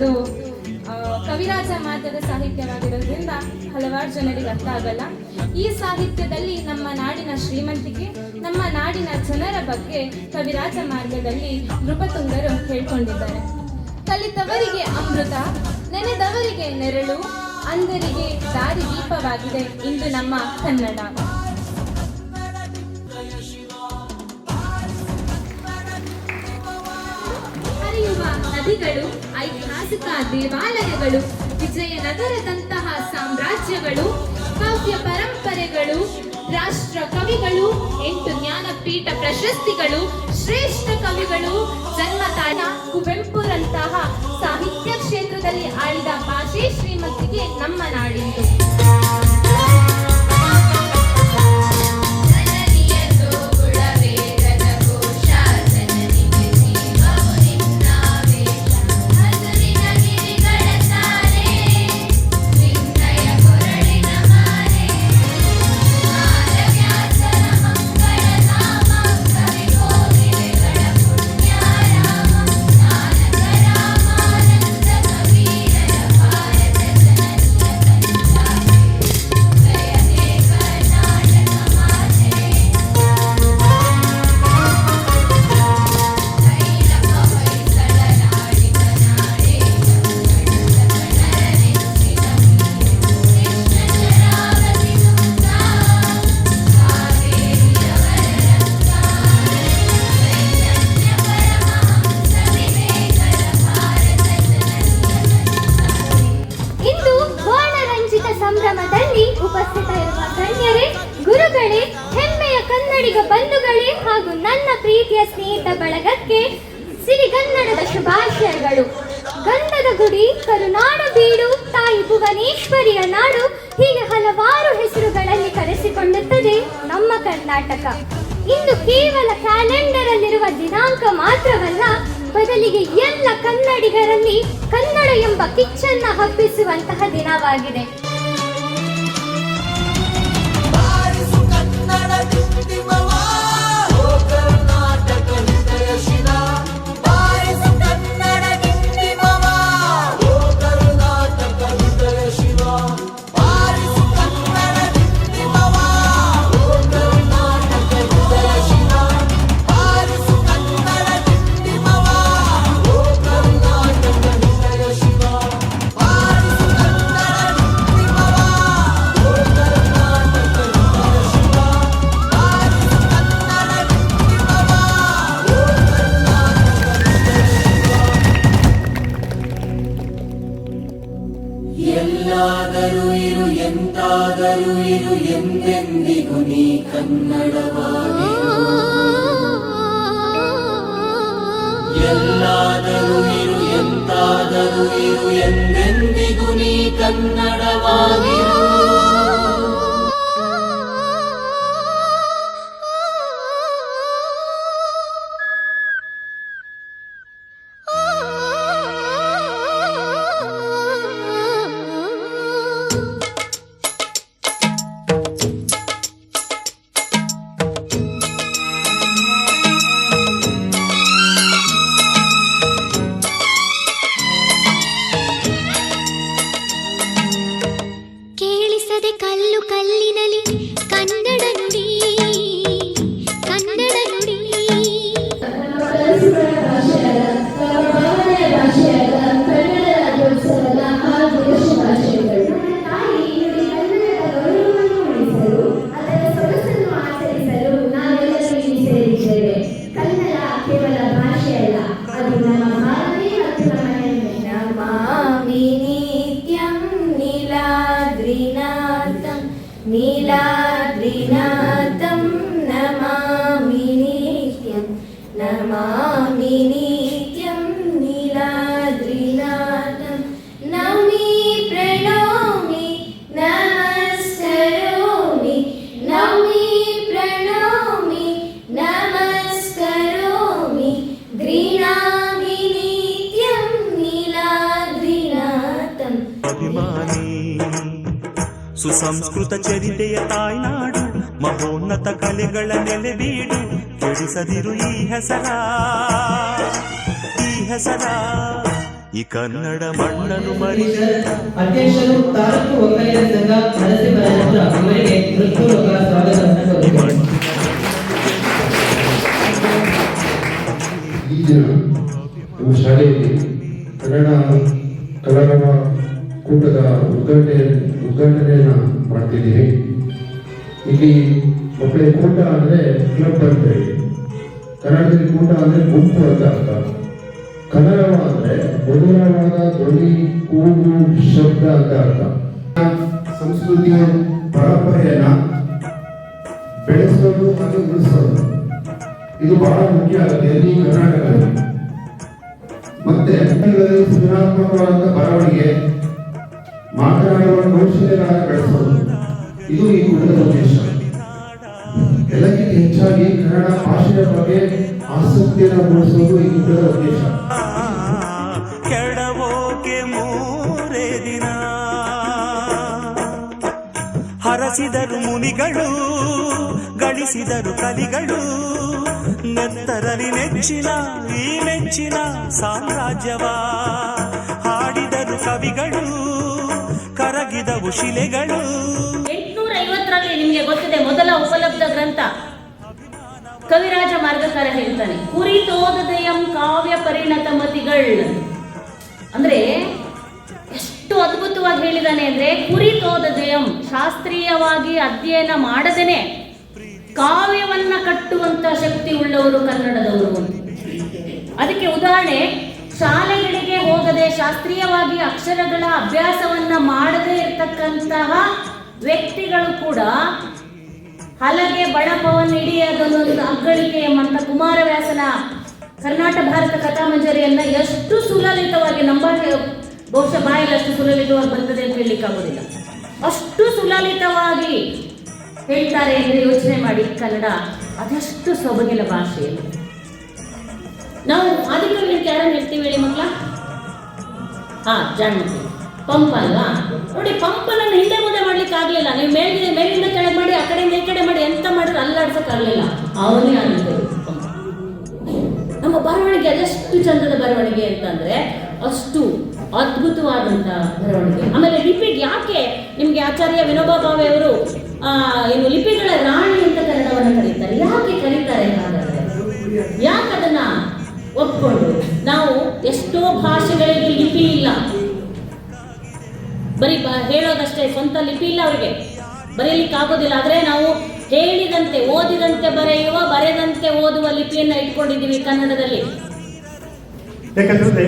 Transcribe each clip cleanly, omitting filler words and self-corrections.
ಒಂದು ಕವಿರಾಜ ಮಾರ್ಗದ ಸಾಹಿತ್ಯವಾಗಿರೋದ್ರಿಂದ ಹಲವಾರು ಜನರಿಗೆ ಅರ್ಥ ಆಗಲ್ಲ. ಈ ಸಾಹಿತ್ಯದಲ್ಲಿ ನಮ್ಮ ನಾಡಿನ ಶ್ರೀಮಂತಿಕೆ, ನಮ್ಮ ನಾಡಿನ ಜನರ ಬಗ್ಗೆ ಕವಿರಾಜ ಮಾರ್ಗದಲ್ಲಿ ನೃಪತುಂಗರು ಹೇಳ್ಕೊಂಡಿದ್ದಾರೆ. ಕಲಿತವರಿಗೆ ಅಮೃತ, ನೆನೆದವರಿಗೆ ನೆರಳು, ಅಂಧರಿಗೆ ದಾರಿ ದೀಪವಾಗಿದೆ ಇಂದು ನಮ್ಮ ಕನ್ನಡ. ಹರಿಯುವ ನದಿಗಳು, ಐತಿಹಾಸಿಕ ದೇವಾಲಯಗಳು, ವಿಜಯನಗರದಂತಹ ಸಾಮ್ರಾಜ್ಯಗಳು, ಕಾವ್ಯ ಪರಂಪರೆಗಳು, ರಾಷ್ಟ್ರ ಕವಿಗಳು, 8 ಜ್ಞಾನಪೀಠ ಪ್ರಶಸ್ತಿಗಳು, ಶ್ರೇಷ್ಠ ಕವಿಗಳು, ಜನ್ಮತಾಣ ಕುವೆಂಪುರಂತಹ ಸಾಹಿತ್ಯ ಕ್ಷೇತ್ರದಲ್ಲಿ ಆಳಿದ ಭಾಷೆ ಶ್ರೀಮಂತಿಗೆ ನಮ್ಮ ನಾಡಿಂದು. ಸಂಭ್ರಮದಲ್ಲಿ ಉಪಸ್ಥಿತ ಇರುವ ಗಣ್ಯರೇ, ಗುರುಗಳೇ, ಹೆಮ್ಮೆಯ ಕನ್ನಡಿಗ ಬಂಧುಗಳೇ ಹಾಗೂ ನನ್ನ ಪ್ರೀತಿಯ ಸ್ನೇಹಿತ ಬಳಗಕ್ಕೆ ಸಿರಿಗನ್ನಡದ ಶುಭಾಶಯಗಳು. ಗಂಧದ ಗುಡಿ, ಕರುನಾಡ ಬೀಡು, ತಾಯಿ ಭುವನೇಶ್ವರಿಯ ನಾಡು, ಹೀಗೆ ಹಲವಾರು ಹೆಸರುಗಳಲ್ಲಿ ಕರೆಸಿಕೊಳ್ಳುತ್ತದೆ ನಮ್ಮ ಕರ್ನಾಟಕ. ಇಂದು ಕೇವಲ ಕ್ಯಾಲೆಂಡರ್ ಅಲ್ಲಿರುವ ದಿನಾಂಕ ಮಾತ್ರವಲ್ಲ, ಬದಲಿಗೆ ಎಲ್ಲ ಕನ್ನಡಿಗರಲ್ಲಿ ಕನ್ನಡ ಎಂಬ ಕಿಚ್ಚನ್ನ ಹಬ್ಬಿಸುವಂತಹ ದಿನವಾಗಿದೆ. ಎಲ್ಲಾದರೂ ಇರು, ಎಂತಾದರೂ ಇರು, ಎಂದೆಂದಿಗೂ ನೀ ಕನ್ನಡವಾಗಿರು. ಎಲ್ಲಾದರೂ ಇರು, ಎಂತಾದರೂ ಇರು, ಎಂದೆಂದಿಗೂ ನೀ ಕನ್ನಡವಾಗಿರು. ಕಲ್ಲು ಕಲ್ಲಿನಲಿ ಕನ್ನಡ ನುಡಿ, ಕನ್ನಡ ನುಡಿ. ಕನ್ನಡ ಕೇವಲ ಭಾಷೆಯಲ್ಲ, ಅದು ನಮ್ಮ ಭಾರತೀಯ ನೀಲಾದ್ರಿನಾಥಂ ನಮಾಮಿ ನಿತ್ಯಂ, ನಮಾಮಿ ನಿತ್ಯಂ ನೀಲಾದ್ರಿನಾಥಂ. ನಮಿ ಪ್ರಣೋಮಿ ನಮಸ್ಕರೋಮಿ, ನಮಿ ಪ್ರಣೋಮಿ ನಮಸ್ಕರೋಮಿ, ಗೃಹಾಮಿ ನಿತ್ಯಂ ನೀಲಾದ್ರಿನಾಥಂ. ಸುಸಂಸ್ಕೃತ ಚರಿತೆಯ ತಾಯ್ನಾಡು, ಮಹೋನ್ನತ ಕಲೆಗಳ ನೆಲೆಬೀಡು, ಕೆಡಿಸದಿರು ಈ ಹೆಸರ, ಈ ಹೆಸರ, ಈ ಕನ್ನಡ ಮಣ್ಣನ್ನು ಮರಿದ ಅಧ್ಯಕ್ಷರು ತಾಲೂಕು ಒಕ್ಕಲಿಗರ ಸಂಘ ನರಸಿಂಹರಾಜಪುರ ಇವರಿಗೆ ಹೃತ್ಪೂರ್ವಕ ಸ್ವಾಗತವನ್ನು ಕೋರುತ್ತೇವೆ. ಈ ದಿನ ನಮ್ಮ ಶಾಲೆಯಲ್ಲಿ ಕನ್ನಡ ಕಲಾರವ ಕೂಟದ ಉದ್ಘಾಟನೆಯನ್ನು ಮಾಡ್ತಿದ್ದೀವಿ. ಇಲ್ಲಿ ಮಕ್ಕಳಿಗೆ ಕೂಟ ಅಂದರೆ ಕ್ಲಬ್ ಅಂತೇಳಿ, ಕನ್ನಡದಲ್ಲಿ ಕೂಟ ಅಂದರೆ ಗುಂಪು ಅಂತ ಅರ್ಥ. ಕನ್ನಡವ ಅಂದರೆ ಮಧುರವಾದ ಧ್ವನಿ, ಕೂಗು, ಶಬ್ದ ಅಂತ ಅರ್ಥ. ಸಂಸ್ಕೃತಿಯ ಪರಂಪರೆಯನ್ನ ಬೆಳೆಸೋದು ಮತ್ತು ಉಳಿಸೋದು ಇದು ಬಹಳ ಮುಖ್ಯ ಆಗುತ್ತೆ ಇಲ್ಲಿ ಕರ್ನಾಟಕದಲ್ಲಿ. ಮತ್ತೆ ಸೃಜನಾತ್ಮಕವಾದ ಬರವಣಿಗೆ, ಮಾತನಾಡುವ ಕೌಶಲ್ಯಗಳ ಬೆಳೆಸೋದು ಇದು ಈ ಕೂಟದ ಉದ್ದೇಶ. ಎಲ್ಲಕ್ಕಿಂತ ಹೆಚ್ಚಾಗಿ ಕನ್ನಡ ಭಾಷೆಯ ಬಗ್ಗೆ ಆಸಕ್ತಿಯನ್ನು ಮೂಡಿಸುವುದು ಈ ಕೂಟದ ಉದ್ದೇಶ. ಕೆಡವೋಕೆ ಮೂರೇ ದಿನ ಹರಸಿದರು ಮುನಿಗಳು, ಗಳಿಸಿದರು ಕಲಿಗಳು, ನೆತ್ತರಲಿ ನೆಚ್ಚಿನ ಈ ನೆಚ್ಚಿನ ಸಾಮ್ರಾಜ್ಯವ ಹಾಡಿದರು ಕವಿಗಳು, ಕರಗಿದವು ಶಿಲೆಗಳು. 850ರಲ್ಲಿ ನಿಮಗೆ ಗೊತ್ತಿದೆ ಮೊದಲ ಉಪಲಬ್ಧ ಗ್ರಂಥ ಕವಿರಾಜ ಮಾರ್ಗಕಾರ ಹೇಳ್ತಾನೆ, ಕುರಿತೋದದಯಂ ಕಾವ್ಯ ಪರಿಣತ ಮತಿಗಳ್. ಅಂದ್ರೆ ಎಷ್ಟು ಅದ್ಭುತವಾಗಿ ಹೇಳಿದಾನೆ ಅಂದ್ರೆ, ಕುರಿತೋದದಯಂ ಶಾಸ್ತ್ರೀಯವಾಗಿ ಅಧ್ಯಯನ ಮಾಡದೇನೆ ಕಾವ್ಯವನ್ನ ಕಟ್ಟುವಂತ ಶಕ್ತಿ ಉಳ್ಳವರು ಕನ್ನಡದವರು. ಅದಕ್ಕೆ ಉದಾಹರಣೆ, ಶಾಲೆಗಳಿಗೆ ಹೋಗದೆ ಶಾಸ್ತ್ರೀಯವಾಗಿ ಅಕ್ಷರಗಳ ಅಭ್ಯಾಸವನ್ನ ಮಾಡದೇ ಇರತಕ್ಕಂತಹ ವ್ಯಕ್ತಿಗಳು ಕೂಡ ಹಲಗೆ ಬಳಪವನ್ನು ಹಿಡಿಯೋದೊಂದು ಅಗ್ಗಳಿಕೆ ಎಂಬಂತ ಕುಮಾರವ್ಯಾಸನ ಕರ್ನಾಟಕ ಭಾರತ ಕಥಾಮಂಜರಿಯನ್ನ ಎಷ್ಟು ಸುಲಲಿತವಾಗಿ ಬಹುಶಃ ಬಾಯಲ್ಲಿ ಅಷ್ಟು ಸುಲಲಿತವಾಗಿ ಬರ್ತದೆ ಅಂತ ಹೇಳಲಿಕ್ಕಾಗೋದಿಲ್ಲ, ಅಷ್ಟು ಸುಲಲಿತವಾಗಿ ಹೇಳ್ತಾರೆ ಎಂದು ಯೋಚನೆ ಮಾಡಿ. ಕನ್ನಡ ಅದೆಷ್ಟು ಸೊಬಗಿನ ಭಾಷೆ. ನಾವು ಆದಿಕವಿ ಯಾರನ್ನು ಹೇಳ್ತೀವಿ ಹೇಳಿ ಮಕ್ಕಳ? ಜಾಣ್ಮತಿ ಪಂಪ ಅಲ್ವಾ? ನೋಡಿ, ಪಂಪನನ್ನು ಹಿಂದೆ ಮುಂದೆ ಮಾಡ್ಲಿಕ್ಕೆ ಆಗ್ಲಿಲ್ಲ. ನೀವು ಮೇಲಿಂದ ಕೆಳಗೆ ಮಾಡಿ, ಆ ಕಡೆಯಿಂದ ಈ ಕಡೆ ಮಾಡಿ, ಎಂತ ಮಾಡಿದ್ರೆ ಅಲ್ಲಾಡ್ಸಕ್ ಆಗ್ಲಿಲ್ಲ. ಅವನೇ ಆಗಿದ್ದು ಪಂಪ. ನಮ್ಮ ಬರವಣಿಗೆ ಅದೆಷ್ಟು ಚಂದದ ಬರವಣಿಗೆ ಅಂತಂದ್ರೆ ಅಷ್ಟು ಅದ್ಭುತವಾದಂತ ಬರವಣಿಗೆ. ಆಮೇಲೆ ಲಿಪಿಗೆ ಯಾಕೆ ನಿಮ್ಗೆ ಆಚಾರ್ಯ ವಿನೋಬಾ ಭಾವೆ ಅವರು ಏನು ಲಿಪಿಗಳ ರಾಣಿ ಅಂತ ಕನ್ನಡವನ್ನು ಕರೀತಾರೆ? ಯಾಕೆ ಕರೀತಾರೆ ಹಾಗಾದ್ರೆ? ಯಾಕೆ ಅದನ್ನ ಒಪ್ಕೊಂಡು? ನಾವು ಎಷ್ಟೋ ಭಾಷೆಗಳಿಗೆ ಲಿಪಿ ಇಲ್ಲ, ಬರೀ ಹೇಳೋದಷ್ಟೇ, ಸ್ವಂತ ಲಿಪಿ ಇಲ್ಲ ಅವರಿಗೆ, ಬರೀಲಿಕ್ಕೆ ಆಗೋದಿಲ್ಲ. ಆದ್ರೆ ನಾವು ಹೇಳಿದಂತೆ ಓದಿದಂತೆ ಬರೆಯುವ, ಬರೆದಂತೆ ಓದುವ ಲಿಪಿಯನ್ನ ಇಟ್ಕೊಂಡಿದ್ದೀವಿ ಕನ್ನಡದಲ್ಲಿ. ಯಾಕಂತಂದ್ರೆ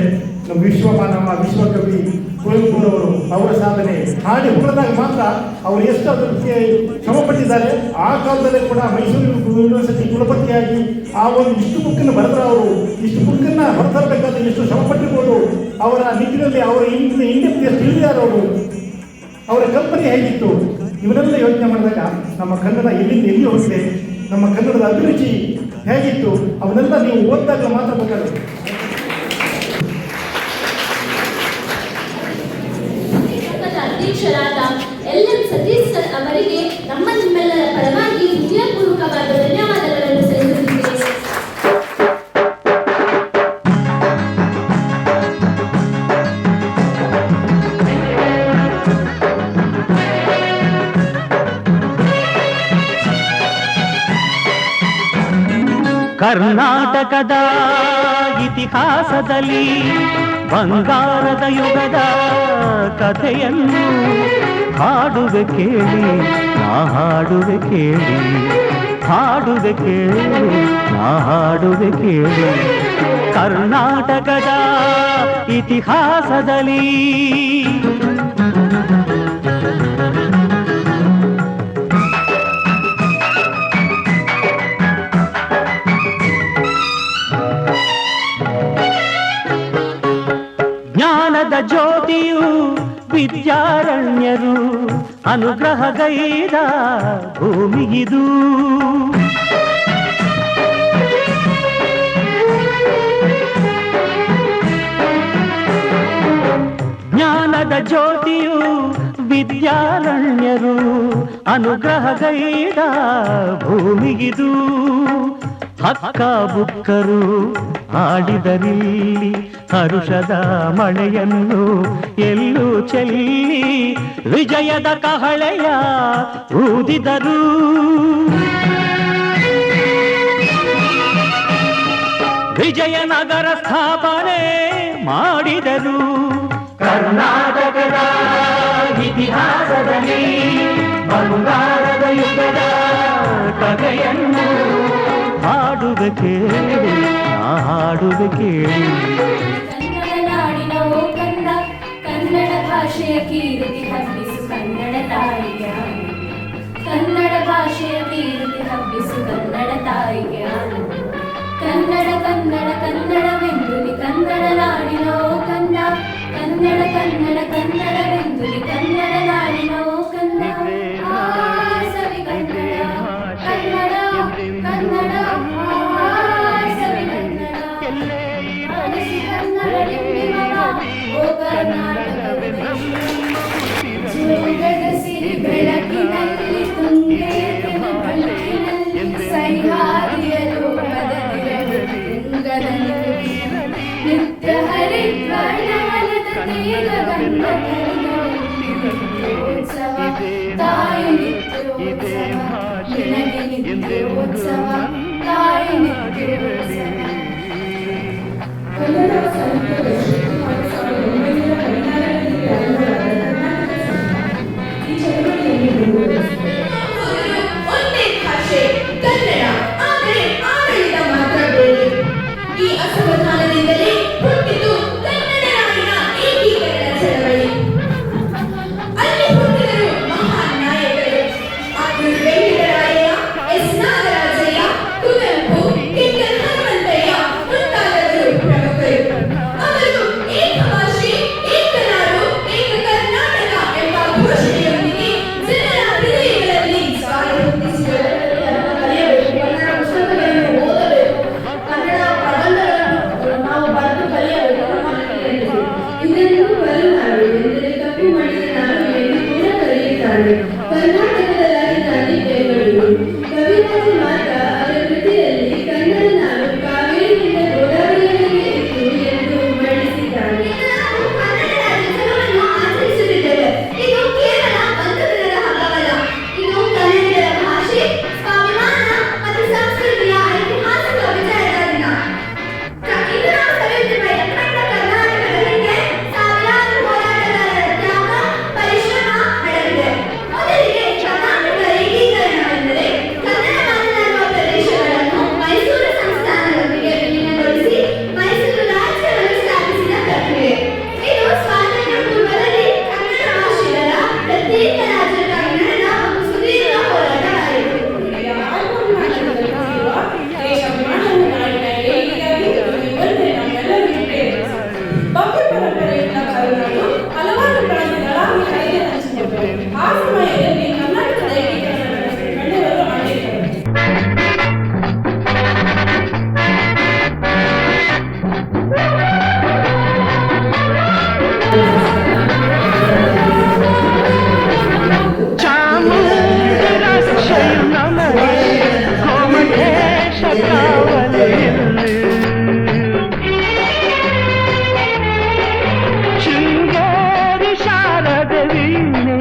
ನಮ್ಮ ವಿಶ್ವಕವಿ ಕುವೆಂಪುರವರು ಅವರ ಸಾಧನೆ ಹಾಡಿ ಹೊರದಾಗ ಮಾತ್ರ ಅವರು ಎಷ್ಟು ಅದಕ್ಕೆ ಶ್ರಮಪಟ್ಟಿದ್ದಾರೆ. ಆ ಕಾಲದಲ್ಲೇ ಕೂಡ ಮೈಸೂರು ಯೂನಿವರ್ಸಿಟಿ ಕುಲಪತಿಯಾಗಿ ಆ ಒಂದು ಇಷ್ಟು ಬುಕ್ಕನ್ನು ಬರೆದ್ರೆ, ಅವರು ಇಷ್ಟು ಬುಕ್ಕನ್ನು ಹೊರತರಬೇಕಾದ್ರೆ ಎಷ್ಟು ಶ್ರಮಪಟ್ಟಿರ್ಬೋದು. ಅವರ ನಿಟ್ಟಿನಲ್ಲಿ ಅವರ ಇಂಡಿಯನ್ ಎಷ್ಟು ತಿಳಿದಾರೆ, ಅವರ ಕಲ್ಪನೆ ಹೇಗಿತ್ತು, ಇವರೆಲ್ಲ ಯೋಚನೆ ಮಾಡಿದಾಗ ನಮ್ಮ ಕನ್ನಡ ಎಲ್ಲಿಂದ ಎಲ್ಲಿ ಹೋಗಿದೆ, ನಮ್ಮ ಕನ್ನಡದ ಅಭಿರುಚಿ ಹೇಗಿತ್ತು, ಅವನ್ನೆಲ್ಲ ನೀವು ಓದಿದಾಗ ಮಾತ್ರ ಬೇಕಾಗುತ್ತೆ. ಅಧ್ಯಕ್ಷರಾದ LM ಸತೀಶ್ ಸರ್ ಅವರಿಗೆ ನಿಮ್ಮೆಲ್ಲರ ಪರವಾಗಿ ಹೃದಯಪೂರ್ವಕವಾದ ಧನ್ಯವಾದಗಳನ್ನು ಸಲ್ಲಿಸುತ್ತಿದ್ದೇವೆ. ಕರ್ನಾಟಕದ ಇತಿಹಾಸದಲ್ಲಿ ಬಂಗಾರದ ಯುಗದ ಕಥೆಯನ್ನು ಹಾಡುವೆ ಕೇಳಿ, ನಾ ಹಾಡುವೆ ಕೇಳಿ, ಹಾಡುವೆ ಕೇಳಿ, ನಾ ಹಾಡುವೆ ಕೇಳಿ. ಕರ್ನಾಟಕದ ಇತಿಹಾಸದಲ್ಲಿ ಜ್ಞಾನದ ಜ್ಯೋತಿಯು ವಿದ್ಯಾರಣ್ಯರು ಅನುಗ್ರಹಗೈದ ಭೂಮಿಗಿದು. ಜ್ಞಾನದ ಜ್ಯೋತಿಯು ವಿದ್ಯಾರಣ್ಯರು ಅನುಗ್ರಹಗೈದ ಭೂಮಿಗಿದು. ಹಕ್ಕ ಬುಕ್ಕರು ಆಡಿದರಿಲ್ಲಿ ಹರುಷದ ಮಳೆಯನ್ನು ಎಲ್ಲೂ ಚೆಲ್ಲಿ ವಿಜಯದ ಕಹಳೆಯ ಊದಿದರು. ವಿಜಯನಗರ ಸ್ಥಾಪನೆ ಮಾಡಿದರು. ಕರ್ನಾಟಕದ ಇತಿಹಾಸದಲ್ಲಿ ಬಂಗಾರದ ಯುಗದ ಕಥೆಯನ್ನು ಹಾಡುವೆ ಕೇಳಿ, ಹಾಡುವೆ ಕೇಳಿ. ಕನ್ನಡ ನಾಡಿನ ಓ ಕಂದ, ಕನ್ನಡ ಭಾಷೆಯ ಕೀರ್ತಿ ಹಬ್ಬಿಸು ಕನ್ನಡ ತಾಯಿಗೆ ಹಾಡು. ಕನ್ನಡ ಭಾಷೆಯ ಕೀರ್ತಿ ಹಬ್ಬಿಸು ಕನ್ನಡ ತಾಯಿಗೆ ಹಾಡು. ಕನ್ನಡ ಕನ್ನಡ ಕನ್ನಡವೆಂದುಲಿ ಕನ್ನಡ ನಾಡಿನ ಓ ಕಂದ, ಕನ್ನಡ ಕನ್ನಡ ಕನ್ನಡವೆಂದುಲಿ ಕನ್ನಡ ನಾಡಿನ ಓ ಕಂದ. ಆ ಸವಿ ಕನ್ನಡ ಕನ್ನಡ ಕನ್ನಡ ಆ ಸವಿ ಕನ್ನಡ ಆಲಿಸಿ ಕನ್ನಡ ಎಂಬುವವ ಓ ಕರ್ನಾಟಕದ ಜೋಗದ ಸಿರಿ ಬೆಳಕಿನಲ್ಲಿ ತುಂಗೆಯನ ಬಳುಕಿನಲ್ಲಿ ಸಹ್ಯಾದಿಯಲು ನಿತ್ಯ ಹರಿದ್ವರ್ಣವನದ ತೇಗಗಂಧ ನಿತ್ಯೋತ್ಸವ ತಾಯಿ ನಿತ್ಯೋತ್ಸವ ನಿನಗೆ ನಿತ್ಯೋತ್ಸವ ತಾಯಿ ನಿತ್ಯೋತ್ಸವ. ಕನ್ನಡ ಸಾಹಿತ್ಯ ಪರಿಷತ್ತು ಹಾಗೂ 1914 ಈ ಚಳವಳಿಯಲ್ಲಿ ಒಂದೇ ಭಾಷೆ ಕನ್ನಡ, ಆದರೆ ಆಡಳಿತ ಮಾತ್ರ ಬೇರೆ. ಈ ಅಸಮಾಧಾನದಿಂದಲೇ ಹುಟ್ಟಿತು ಕನ್ನಡ ನಾಡಿನ ಏಕೀಕರಣ ಚಳವಳಿ. ಅಲ್ಲಿ ಹುಟ್ಟಿದರು ಮಹಾನ್ ನಾಯಕರು. ಆತೂರು ವೆಂಕಟರಾಯಯ್ಯ, ಎಸ್ ನಾಗರಾಜಯ್ಯ, ಕುವೆಂಪು, ಕಿಕ್ಕನ ಹನುಮಂತಯ್ಯ ಮುಂತಾದವರು ಪ್ರಮುಖರು. ಅವರು ಏಕ ಭಾಷೆ, ಏಕ ನಾಡು, ಏಕ ಕರ್ನಾಟಕ ಎಂಬ ಘೋಷಣೆಯೊಂದಿಗೆ ಜನರ ಹೃದಯಗಳಲ್ಲಿ ಸಾರಿ ಹೊತ್ತಿಸಿದರು. ಕಲಿಯಬೇಕು, ಕನ್ನಡ ಪುಸ್ತಕಗಳನ್ನು ಓದಬೇಕು, ಕನ್ನಡ ಪ್ರಬಂಧಗಳನ್ನು ನಾವು ಬರೆದು ಕಲಿಯಬೇಕು. ಇದನ್ನು ಕರುನಾಡು ಎಂದರೆ ಕಪ್ಪು ಮಣ್ಣಿನ ನಾಡು ಎಂದು ಕೂಡ ಕರೆಯುತ್ತಾರೆ. ಕರ್ನಾಟಕದ ರಾಜಧಾನಿ ಬೆಂಗಳೂರು. ಕವಿರಾಜ ಮಾರ್ಗ ಅವರ ಕೃತಿಯಲ್ಲಿ ಕನ್ನಡ ನಾಡು ಕಾವೇರಿಯಿಂದ ಗೋದಾವರಿಯವರೆಗೆ ಇತ್ತು ಎಂದು ಬಣ್ಣಿಸಿದ್ದಾರೆ. ನಾವು ಕನ್ನಡ ರಾಜ್ಯೋತ್ಸವವನ್ನು ಆಚರಿಸುತ್ತಿದ್ದೇವೆ. ಇದು ಕೇವಲ ಒಂದು ದಿನದ ಹಬ್ಬವಲ್ಲ. ಇದು ಕನ್ನಡಿಗರ ಭಾಷೆ, ಸ್ವಾಭಿಮಾನ ಮತ್ತು ಸಂಸ್ಕೃತಿಯ ಐತಿಹಾಸಿಕ ವಿಜಯದ ದಿನ. ಇಂದು ನಾವು ಕರೆಯುತ್ತಿರುವ ಎಕ್ಕಂಡ ಕರ್ನಾಟಕದ ಹಿಂದೆ ಸಾವಿರಾರು ಹೋರಾಟಗಾರರ ತ್ಯಾಗ, ಪರಿಶ್ರಮ ನಡೆದಿದೆ. ಮೊದಲಿಗೆ ಕರ್ನಾಟಕ ಏಕೀಕರಣವೆಂದರೆ ಕನ್ನಡ ಮಾತನಾಡುವ ಪ್ರದೇಶಗಳನ್ನು ಮೈಸೂರು ಸಂಸ್ಥಾನದೊಂದಿಗೆ ವಿಲೀನಗೊಳಿಸಿ ಮೈಸೂರು ರಾಜ್ಯವನ್ನು ಸ್ಥಾಪಿಸಿದ ಪ್ರಕ್ರಿಯೆ. ಇದು ಸ್ವಾತಂತ್ರ್ಯ ಪೂರ್ವದಲ್ಲಿ ಕನ್ನಡ ಭಾಷಿಗರ ಪ್ರತ್ಯೇಕ ರಾಜ್ಯಕ್ಕಾಗಿ ನಡೆದ ಒಂದು ಸುದೀರ್ಘ ಹೋರಾಟವಾಯಿತು. ಭವ್ಯ ಪರಂಪರೆಯುಳ್ಳ ಕರುನಾಡು ಹಲವಾರು ಪ್ರಾಂತ್ಯಗಳಾಗಿ ಹರಿದು ಹಂಚಿಕೊಂಡಿವೆ. ಆ ಸಮಯದಲ್ಲಿ ಕರ್ನಾಟಕದ ಏಕೀಕರಣವನ್ನು ಕಂಡವರು ಅನೇಕರು. ಚಾಮುಂಡರಕ್ಷೆಯು ನಮಗೆ ಕೋಮಟೇಶ ಕಾವಲೆಯಲ್ಲಿ. ಶೃಂಗೇರಿ ಶಾರದ ವೀಣೆ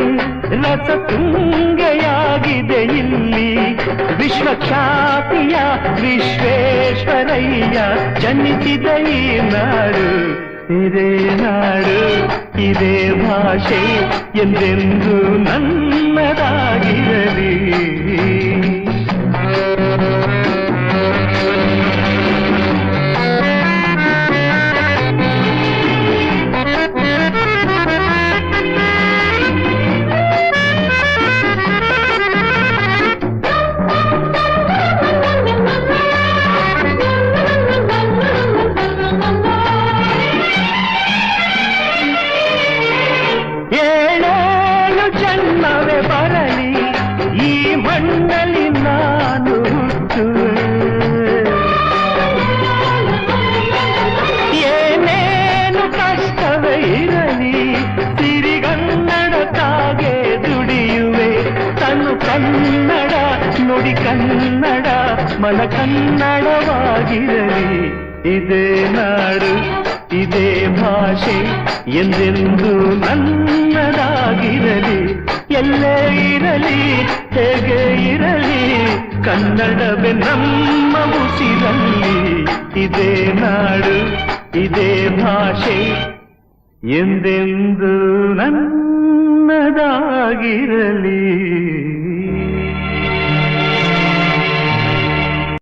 ರಸತುಂಗೆಯಾಗಿದೆ ಇಲ್ಲಿ. ವಿಶ್ವಖ್ಯಾತಿಯ ವಿಶ್ವೇಶ್ವರಯ್ಯ ಜನಿಸಿದ ಈ ನಾಡು, ಇದೇ ನಾಡು, ಇದೇ ಭಾಷೆ ಎಂದೆಂದು ನನ್ನದಾಗಿರಲಿ. ಏಳೇಳು ಜನ್ಮವೇ ಬರಲಿ ಈ ಮಣ್ಣಲ್ಲಿ ನಾನು ಹುಟ್ಟುವೆ. ಏನೇನು ಕಷ್ಟವೇ ಇರಲಿ ಸಿರಿಗನ್ನಡ ತಾಗೆ ದುಡಿಯುವೆ. ತನು ಕನ್ನಡ ನುಡಿ ಕನ್ನಡ ಮನ ಕನ್ನಡವಾಗಿರಲಿ. ಇದೇ ನಾಡು ಇದೇ ಭಾಷೆ ಎಂದೆಂದು ನನ್ನದಾಗಿರಲಿ. ಎಲ್ಲೇ ಇರಲಿ ಹೇಗೆ ಇರಲಿ ಕನ್ನಡವೇ ನಮ್ಮ ಉಸಿರಲ್ಲಿ. ಇದೇ ನಾಡು ಇದೇ ಭಾಷೆ ಎಂದೆಂದು ನನ್ನದಾಗಿರಲಿ.